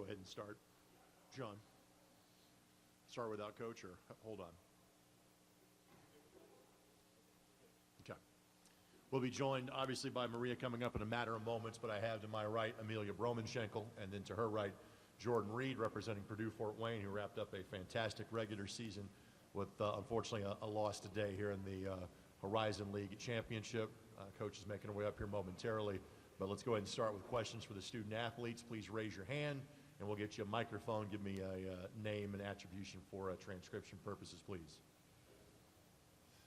go ahead and start. John, start without coach or hold on? Okay. We'll be joined, obviously, by Maria coming up in a matter of moments, but I have to my right Amelia Broman-Schenkel, and then to her right, Jordan Reed, representing Purdue Fort Wayne, who wrapped up a fantastic regular season with, unfortunately, a loss today here in the Horizon League Championship. Coach is making her way up here momentarily, but let's go ahead and start with questions for the student athletes. Please raise your hand, and we'll get you a microphone. Give me a name and attribution for transcription purposes, please.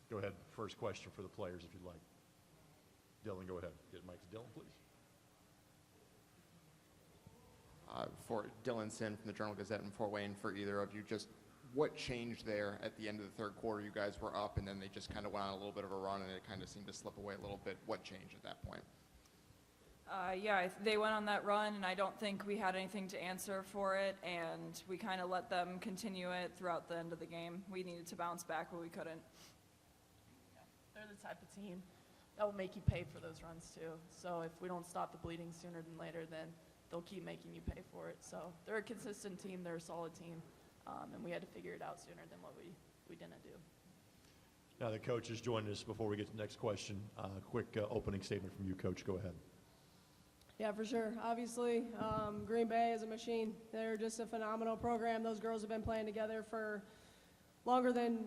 Go ahead. First question for the players, if you'd like. Dylan, go ahead. Get a mic to Dylan, please. For Dylan Sin from the Journal-Gazette in Fort Wayne, for either of you, just what changed there at the end of the third quarter? You guys were up, and then they just kind of went on a little bit of a run, and it kind of seemed to slip away a little bit. What changed at that point? Yeah, they went on that run, and I don't think we had anything to answer for it, and we kind of let them continue it throughout the end of the game. We needed to bounce back, but we couldn't. Yeah, they're the type of team that will make you pay for those runs, too. So if we don't stop the bleeding sooner than later, then they'll keep making you pay for it. So they're a consistent team. They're a solid team, and we had to figure it out sooner than what we didn't do. Now the coach has joined us. Before we get to the next question, quick opening statement from you, Coach. Go ahead. Yeah, for sure. Obviously, Green Bay is a machine. They're just a phenomenal program. Those girls have been playing together for longer than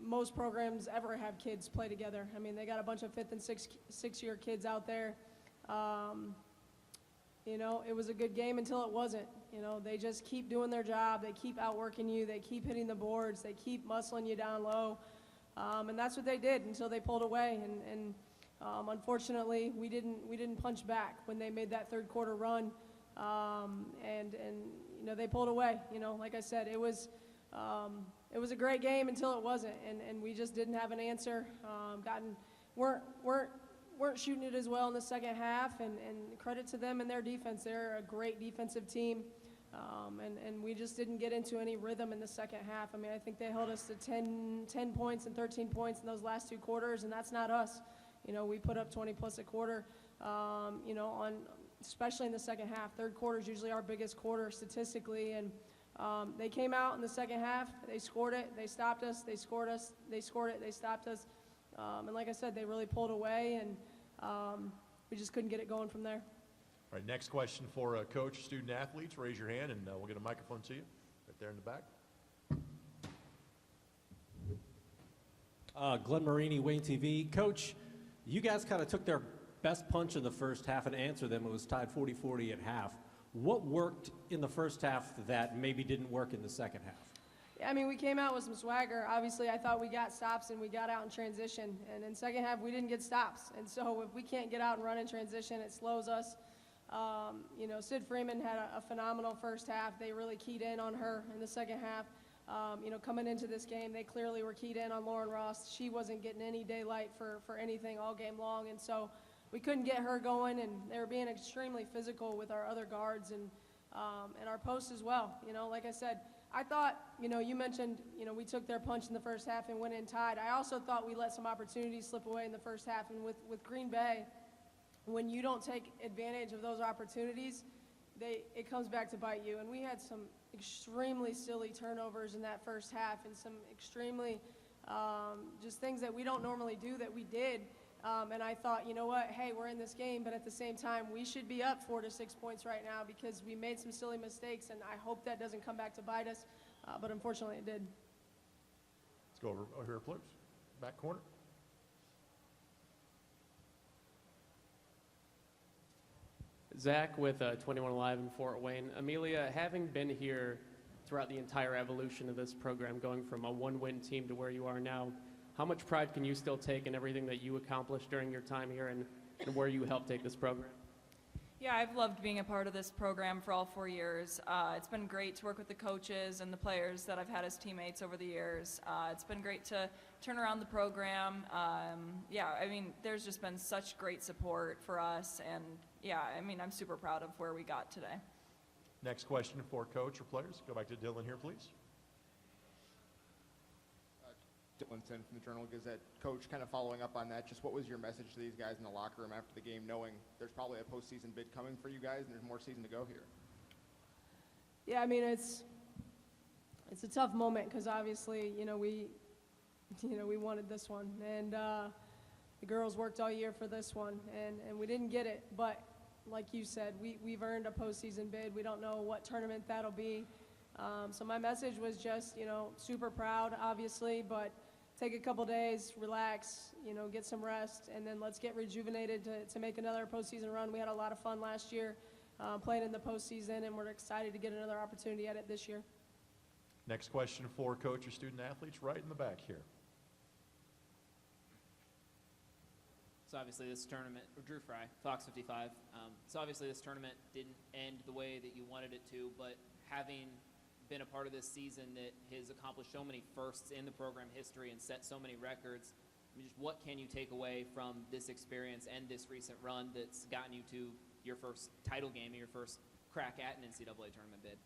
most programs ever have kids play together. I mean, they got a bunch of fifth and sixth-year kids out there. You know, it was a good game until it wasn't. You know, they just keep doing their job. They keep outworking you. They keep hitting the boards. They keep muscling you down low. And that's what they did until they pulled away. And unfortunately, we didn't punch back when they made that third quarter run. And you know, they pulled away. You know, like I said, it was a great game until it wasn't. And we just didn't have an answer. Weren't shooting it as well in the second half, and credit to them and their defense. They're a great defensive team, and we just didn't get into any rhythm in the second half. I mean, I think they held us to 10 points and 13 points in those last two quarters, and that's not us. You know, we put up 20-plus a quarter, you know, especially in the second half. Third quarter is usually our biggest quarter statistically, and they came out in the second half. They scored it. They stopped us. They scored us. They scored it. They stopped us. And like I said, they really pulled away, and we just couldn't get it going from there. All right, next question for Coach, student athletes. Raise your hand, and we'll get a microphone to you right there in the back. Glenn Marini, Wayne TV. Coach, you guys kind of took their best punch in the first half and answered them. It was tied 40-40 at half. What worked in the first half that maybe didn't work in the second half? Yeah, I mean, we came out with some swagger. Obviously, I thought we got stops and we got out in transition. And in second half, we didn't get stops. And so if we can't get out and run in transition, it slows us. You know, Sid Freeman had a phenomenal first half. They really keyed in on her in the second half. You know, coming into this game, they clearly were keyed in on Lauren Ross. She wasn't getting any daylight for anything all game long. And so we couldn't get her going, and they were being extremely physical with our other guards and our posts as well. You know, like I said, I thought, you know, you mentioned, you know, we took their punch in the first half and went in tied. I also thought we let some opportunities slip away in the first half. And with Green Bay, when you don't take advantage of those opportunities, it comes back to bite you. And we had some extremely silly turnovers in that first half and some extremely just things that we don't normally do that we did. And I thought, you know what, hey, we're in this game, but at the same time, we should be up 4 to 6 points right now because we made some silly mistakes, and I hope that doesn't come back to bite us, but unfortunately it did. Let's go over here, please. Back corner. Zach with 21 Alive in Fort Wayne. Amelia, having been here throughout the entire evolution of this program, going from a one-win team to where you are now, how much pride can you still take in everything that you accomplished during your time here and where you helped take this program? Yeah, I've loved being a part of this program for all 4 years. It's been great to work with the coaches and the players that I've had as teammates over the years. It's been great to turn around the program. Yeah, I mean, there's just been such great support for us, and yeah, I mean, I'm super proud of where we got today. Next question for coach or players. Go back to Dylan here, please. Dylan Sin from the Journal-Gazette. Coach, kind of following up on that, just what was your message to these guys in the locker room after the game, knowing there's probably a postseason bid coming for you guys and there's more season to go here? Yeah, I mean, it's a tough moment because obviously, we wanted this one, and the girls worked all year for this one, and we didn't get it. But like you said, we've earned a postseason bid. We don't know what tournament that'll be. So my message was just, super proud, obviously, but take a couple days, relax, get some rest, and then let's get rejuvenated to make another postseason run. We had a lot of fun last year playing in the postseason, and we're excited to get another opportunity at it this year. Next question for coach or student athletes, right in the back here. So obviously this tournament, or Drew Fry, Fox 55. So obviously this tournament didn't end the way that you wanted it to, but having been a part of this season that has accomplished so many firsts in the program history and set so many records, I mean, just what can you take away from this experience and this recent run that's gotten you to your first title game and your first crack at an NCAA tournament bid?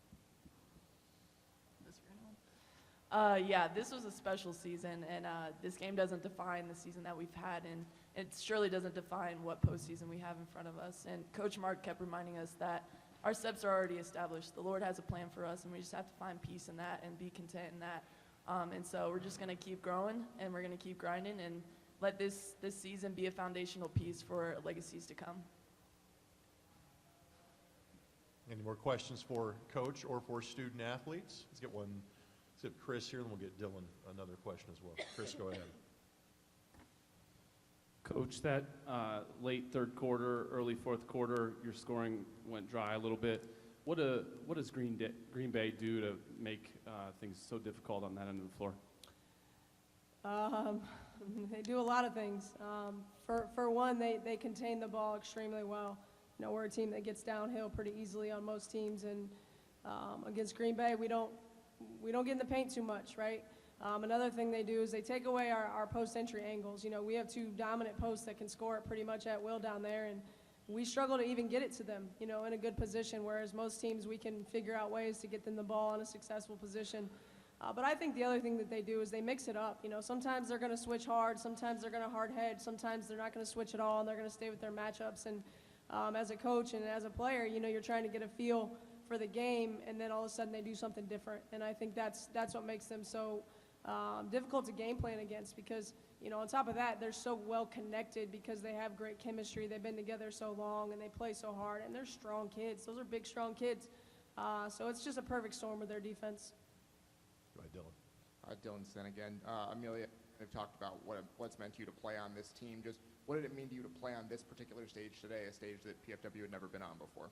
Yeah, this was a special season, and this game doesn't define the season that we've had, and it surely doesn't define what postseason we have in front of us. And Coach Mark kept reminding us that our steps are already established. The Lord has a plan for us, and we just have to find peace in that and be content in that. And so we're just going to keep growing, and we're going to keep grinding, and let this season be a foundational piece for legacies to come. Any more questions for coach or for student athletes? Let's get one. Let's get Chris here, and we'll get Dylan another question as well. Chris, go ahead. Coach, that late third quarter, early fourth quarter, your scoring went dry a little bit. What does Green Bay do to make things so difficult on that end of the floor? They do a lot of things. For one, they contain the ball extremely well. We're a team that gets downhill pretty easily on most teams, and against Green Bay, we don't get in the paint too much, right? Another thing they do is they take away our post-entry angles. We have two dominant posts that can score it pretty much at will down there, and we struggle to even get it to them, in a good position, whereas most teams we can figure out ways to get them the ball in a successful position. But I think the other thing that they do is they mix it up. Sometimes they're going to switch hard, sometimes they're going to hard head, sometimes they're not going to switch at all, and they're going to stay with their matchups. And as a coach and as a player, you're trying to get a feel for the game, and then all of a sudden they do something different. And I think that's what makes them so difficult to game plan against, because on top of that, they're so well connected because they have great chemistry. They've been together so long and they play so hard, and they're strong kids. Those are big, strong kids. So it's just a perfect storm with their defense. Go ahead, Dylan. Dylan Sen again. Amelia, I've talked about what's meant to you to play on this team. Just what did it mean to you to play on this particular stage today, a stage that PFW had never been on before?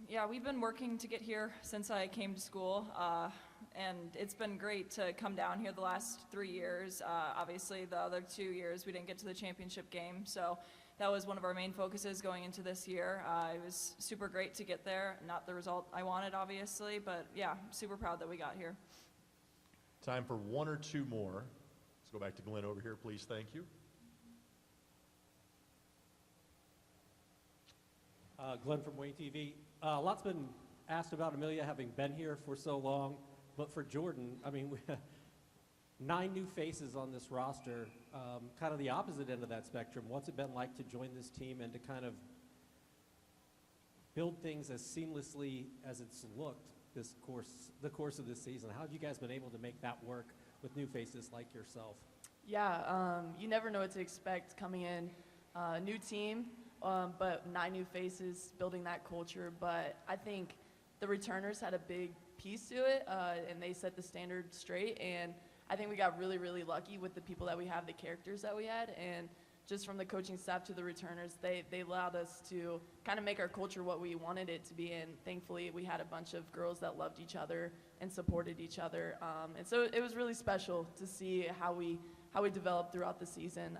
Yeah, we've been working to get here since I came to school, and it's been great to come down here the last 3 years. Obviously, the other 2 years we didn't get to the championship game, so that was one of our main focuses going into this year. It was super great to get there. Not the result I wanted, obviously, but yeah, super proud that we got here. Time for one or two more. Let's go back to Glenn over here, please. Thank you. Glenn from Wayne TV. A lot's been asked about Amelia having been here for so long, but for Jordan, I mean, 9 new faces on this roster, kind of the opposite end of that spectrum. What's it been like to join this team and to kind of build things as seamlessly as it's looked the course of this season? How have you guys been able to make that work with new faces like yourself? Yeah, you never know what to expect coming in. New team, but 9 new faces, building that culture. But I think the returners had a big piece to it, and they set the standard straight. And I think we got really, really lucky with the people that we have, the characters that we had. And just from the coaching staff to the returners, they allowed us to kind of make our culture what we wanted it to be. And thankfully, we had a bunch of girls that loved each other and supported each other. And so it was really special to see how we developed throughout the season.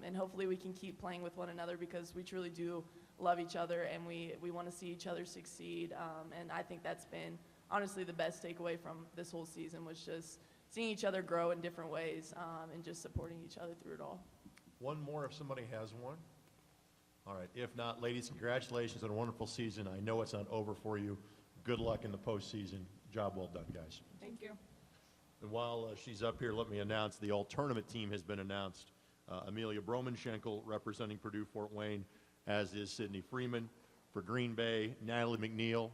And hopefully we can keep playing with one another, because we truly do love each other, and we want to see each other succeed. And I think that's been honestly the best takeaway from this whole season, was just seeing each other grow in different ways, and just supporting each other through it all. One more if somebody has one. All right. If not, ladies, congratulations on a wonderful season. I know it's not over for you. Good luck in the postseason. Job well done, guys. Thank you. And while she's up here, let me announce the all-tournament team has been announced. Amelia Broman-Schenkel representing Purdue Fort Wayne, as is Sydney Freeman. For Green Bay, Natalie McNeil,